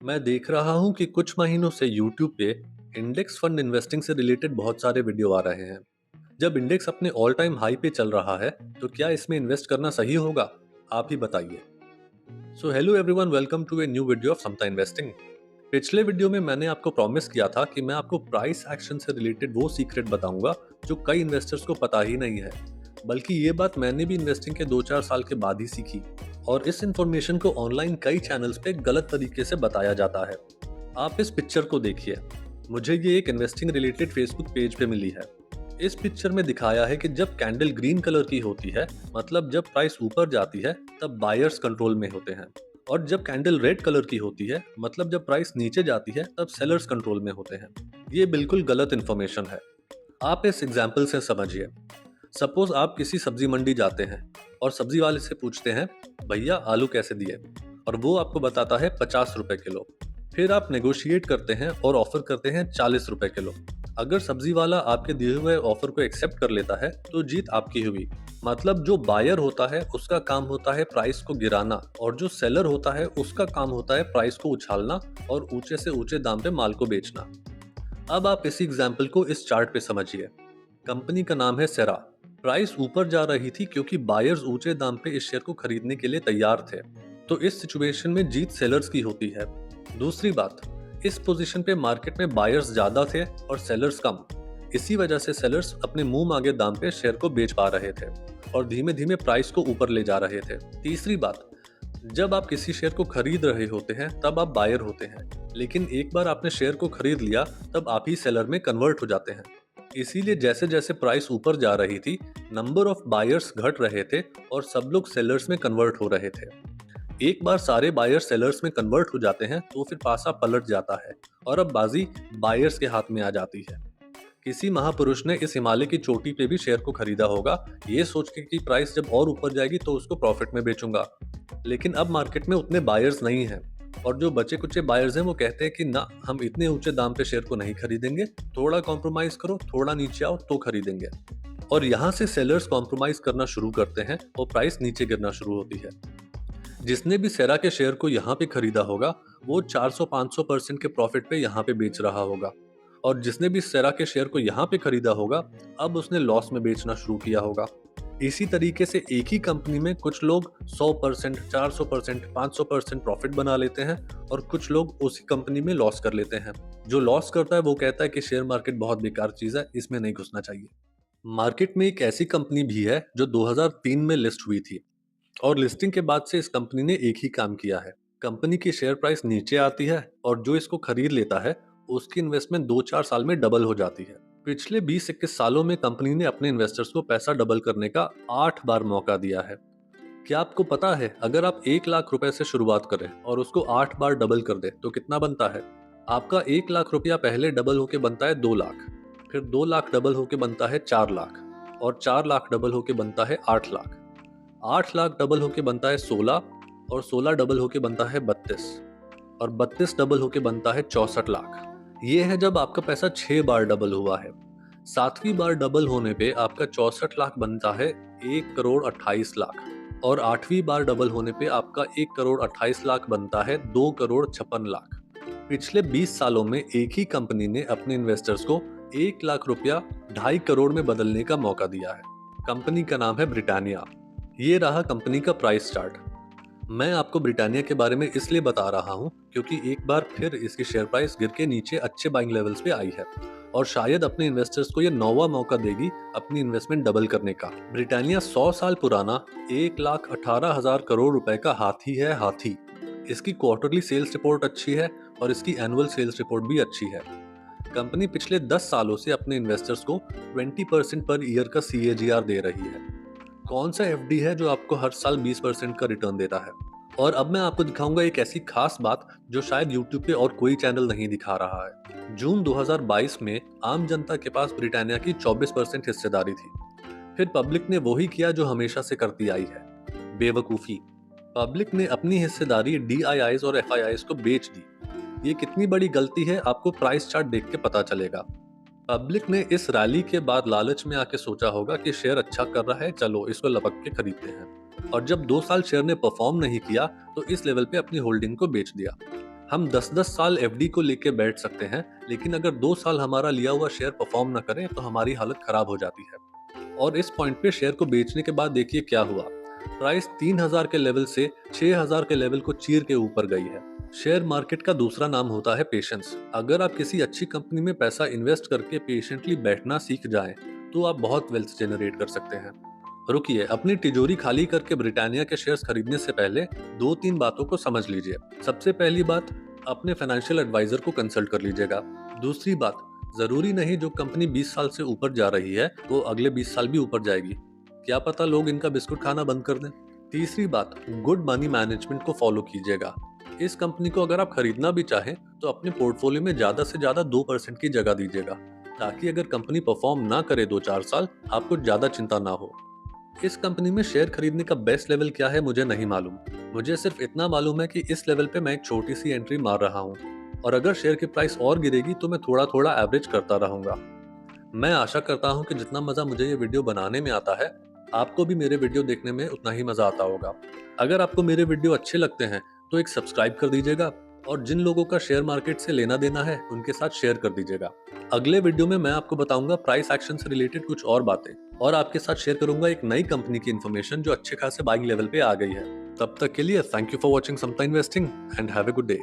मैं देख रहा हूँ कि कुछ महीनों से YouTube पे इंडेक्स फंड इन्वेस्टिंग से रिलेटेड बहुत सारे वीडियो आ रहे हैं। जब इंडेक्स अपने ऑल टाइम हाई पे चल रहा है, तो क्या इसमें इन्वेस्ट करना सही होगा? आप ही बताइए। So hello everyone, welcome to a new video of Samta investing. पिछले वीडियो में मैंने आपको प्रॉमिस किया था कि मैं आपको प्राइस एक्शन से रिलेटेड वो सीक्रेट बताऊंगा जो कई इन्वेस्टर्स को पता ही नहीं है। बल्कि ये बात मैंने भी इन्वेस्टिंग के 2-4 साल के बाद ही सीखी। और इस इंफॉर्मेशन को ऑनलाइन कई चैनल्स पे गलत तरीके से बताया जाता है। आप इस पिक्चर को देखिए। मुझे ये एक इन्वेस्टिंग रिलेटेड फेसबुक पेज पे मिली है। इस पिक्चर में दिखाया है कि जब कैंडल ग्रीन कलर की होती है, मतलब जब प्राइस ऊपर जाती है, तब बायर्स कंट्रोल में होते हैं। और जब कैंडल रेड कलर की होती है, मतलब जब प्राइस नीचे जाती है, तब सेलर्स कंट्रोल में होते हैं। ये बिल्कुल गलत इन्फॉर्मेशन है। आप इस एग्जाम्पल से समझिए। सपोज आप किसी सब्जी मंडी जाते हैं और सब्जी वाले से पूछते हैं, भैया आलू कैसे दिए, और वो आपको बताता है 50 रुपए किलो। फिर आप नेगोशिएट करते हैं और ऑफर करते हैं 40 रुपए किलो। अगर सब्जी वाला आपके दिए हुए ऑफर को एक्सेप्ट कर लेता है, तो जीत आपकी हुई। मतलब जो बायर होता है उसका काम होता है प्राइस को गिराना, और जो सेलर होता है उसका काम होता है प्राइस को उछालना और ऊंचे से ऊंचे दाम पे माल को बेचना। अब आप इसी एग्जाम्पल को इस चार्ट पे समझिए। कंपनी का नाम है सेरा। प्राइस ऊपर जा रही थी क्योंकि बायर्स ऊंचे दाम पे इस शेयर को खरीदने के लिए तैयार थे। तो इस सिचुएशन में जीत सेलर्स की होती है। दूसरी बात, इस पोजीशन पे मार्केट में बायर्स ज्यादा थे और सेलर्स कम। इसी वजह से सेलर्स अपने मुंह मांगे दाम पे शेयर को बेच पा रहे थे और धीमे धीमे प्राइस को ऊपर ले जा रहे थे। तीसरी बात, जब आप किसी शेयर को खरीद रहे होते हैं तब आप बायर होते हैं, लेकिन एक बार आपने शेयर को खरीद लिया तब आप ही सेलर में कन्वर्ट हो जाते हैं। इसीलिए जैसे जैसे प्राइस ऊपर जा रही थी, नंबर ऑफ बायर्स घट रहे थे और सब लोग सेलर्स में कन्वर्ट हो रहे थे। एक बार सारे बायर्स सेलर्स में कन्वर्ट हो जाते हैं तो फिर पासा पलट जाता है और अब बाजी बायर्स के हाथ में आ जाती है। किसी महापुरुष ने इस हिमालय की चोटी पे भी शेयर को खरीदा होगा, ये सोच के कि प्राइस जब और ऊपर जाएगी तो उसको प्रॉफिट में बेचूंगा। लेकिन अब मार्केट में उतने बायर्स नहीं हैं, और जो बचे कुचे बायर्स हैं वो कहते हैं कि ना, हम इतने ऊंचे दाम पे शेयर को नहीं खरीदेंगे, थोड़ा कॉम्प्रोमाइज करो, थोड़ा नीचे आओ तो खरीदेंगे। और यहाँ से सेलर्स कॉम्प्रोमाइज करना शुरू करते हैं और प्राइस नीचे गिरना शुरू होती है। जिसने भी सेरा के शेयर को यहाँ पे खरीदा होगा, वो 400-500% के प्रॉफिट पे यहाँ पे बेच रहा होगा। और जिसने भी सेरा के शेयर को यहाँ पे खरीदा होगा, अब उसने लॉस में बेचना शुरू किया होगा। इसी तरीके से एक ही कंपनी में कुछ लोग 100%, 400%, 500% प्रॉफिट बना लेते हैं और कुछ लोग उसी कंपनी में लॉस कर लेते हैं। जो लॉस करता है वो कहता है कि शेयर मार्केट बहुत बेकार चीज है, इसमें नहीं घुसना चाहिए। मार्केट में एक ऐसी कंपनी भी है जो 2003 में लिस्ट हुई थी, और लिस्टिंग के बाद से इस कंपनी ने एक ही काम किया है। कंपनी की शेयर प्राइस नीचे आती है और जो इसको खरीद लेता है उसकी इन्वेस्टमेंट 2-4 साल में डबल हो जाती है। पिछले 20-21 सालों में कंपनी ने अपने इन्वेस्टर्स को पैसा डबल करने का 8 बार मौका दिया है। क्या आपको पता है, अगर आप 1 लाख रुपए से शुरुआत करें और उसको 8 बार डबल कर दे तो कितना बनता है? आपका 1 लाख रुपया पहले डबल होके बनता है 2 लाख, फिर 2 लाख डबल होके बनता है 4 लाख, और 4 लाख डबल होके बनता है 8 लाख, 8 लाख डबल होके बनता है 16, और 16 डबल होके बनता है 32, और 32 डबल होके बनता है 64 लाख। ये है जब आपका पैसा 6 बार डबल हुआ है। 7वीं बार डबल होने पे आपका 64 लाख बनता है 1 करोड़ 28 लाख, और 8वीं बार डबल होने पे आपका 1 करोड़ 28 लाख बनता है 2 करोड़ 56 लाख। पिछले 20 सालों में एक ही कंपनी ने अपने इन्वेस्टर्स को 1 लाख रुपया 2.5 करोड़ में बदलने का मौका दिया है। कंपनी का नाम है ब्रिटानिया। ये रहा कंपनी का प्राइस चार्ट। मैं आपको ब्रिटानिया के बारे में इसलिए बता रहा हूँ क्योंकि एक बार फिर इसकी शेयर प्राइस गिर के नीचे अच्छे बाइंग लेवल्स पे आई है, और शायद अपने इन्वेस्टर्स को ये 9वां मौका देगी अपनी इन्वेस्टमेंट डबल करने का। ब्रिटानिया 100 साल पुराना 1,18,000 करोड़ रुपए का हाथी है, हाथी। इसकी क्वार्टरली सेल्स रिपोर्ट अच्छी है और इसकी एनुअल सेल्स रिपोर्ट भी अच्छी है। कंपनी पिछले 10 सालों से अपने इन्वेस्टर्स को 20% पर ईयर का CAGR दे रही है। कौन सा FD है जो आपको हर साल 20% का रिटर्न देता है? और अब मैं आपको दिखाऊंगा एक ऐसी खास बात जो शायद YouTube पे और कोई चैनल नहीं दिखा रहा है। जून 2022 में आम जनता के पास ब्रिटानिया की 24% हिस्सेदारी थी। फिर पब्लिक ने वही किया जो हमेशा से करती आई है, बेवकूफ़ी। पब्लिक ने अपनी हिस्सेदारी DIIs और FIIs को बेच दी। ये कितनी बड़ी गलती है आपको प्राइस चार्ट देख के पता चलेगा। पब्लिक ने इस रैली के बाद लालच में आके सोचा होगा कि शेयर अच्छा कर रहा है, चलो इसको लपक के खरीदते हैं, और जब 2 साल शेयर ने परफॉर्म नहीं किया तो इस लेवल पे अपनी होल्डिंग को बेच दिया। हम 10-10 साल एफडी को लेके बैठ सकते हैं, लेकिन अगर 2 साल हमारा लिया हुआ शेयर परफॉर्म ना करे तो हमारी हालत खराब हो जाती है। और इस पॉइंट पे शेयर को बेचने के बाद देखिए क्या हुआ। प्राइस 3000 के लेवल से 6000 के लेवल को चीर के ऊपर गई है। शेयर मार्केट का दूसरा नाम होता है पेशेंस। अगर आप किसी अच्छी कंपनी में पैसा इन्वेस्ट करके पेशेंटली बैठना सीख जाएं, तो आप बहुत वेल्थ जनरेट कर सकते हैं। रुकिए, अपनी तिजोरी खाली करके ब्रिटानिया के शेयर्स खरीदने से पहले 2-3 बातों को समझ लीजिए। सबसे पहली बात, अपने फाइनेंशियल एडवाइजर को कंसल्ट कर लीजिएगा। दूसरी बात, जरूरी नहीं जो कंपनी 20 साल से ऊपर जा रही है वो अगले 20 साल भी ऊपर जाएगी। क्या पता लोग इनका बिस्कुट खाना बंद कर दें। तीसरी बात, गुड मनी मैनेजमेंट को फॉलो कीजिएगा। इस कंपनी को अगर आप खरीदना भी चाहें तो अपने पोर्टफोलियो में ज्यादा से ज्यादा 2% की जगह दीजिएगा, ताकि अगर कंपनी परफॉर्म ना करे 2-4 साल, आपको ज्यादा चिंता ना हो। इस कंपनी में शेयर खरीदने का बेस्ट लेवल क्या है मुझे नहीं मालूम। मुझे सिर्फ इतना मालूम है कि इस लेवल पे मैं एक छोटी सी एंट्री मार रहा हूँ, और अगर शेयर की प्राइस और गिरेगी तो मैं थोड़ा थोड़ा एवरेज करता रहूंगा। मैं आशा करता हूँ कि जितना मजा मुझे ये वीडियो बनाने में आता है, आपको भी मेरे वीडियो देखने में उतना ही मजा आता होगा। अगर आपको मेरे वीडियो अच्छे लगते हैं तो एक सब्सक्राइब कर दीजिएगा, और जिन लोगों का शेयर मार्केट से लेना देना है उनके साथ शेयर कर दीजिएगा। अगले वीडियो में मैं आपको बताऊंगा प्राइस एक्शन से रिलेटेड कुछ और बातें, और आपके साथ शेयर करूंगा एक नई कंपनी की इन्फॉर्मेशन जो अच्छे खासे बाइंग लेवल पे आ गई है। तब तक के लिए thank you for watching Samta investing and have a good day.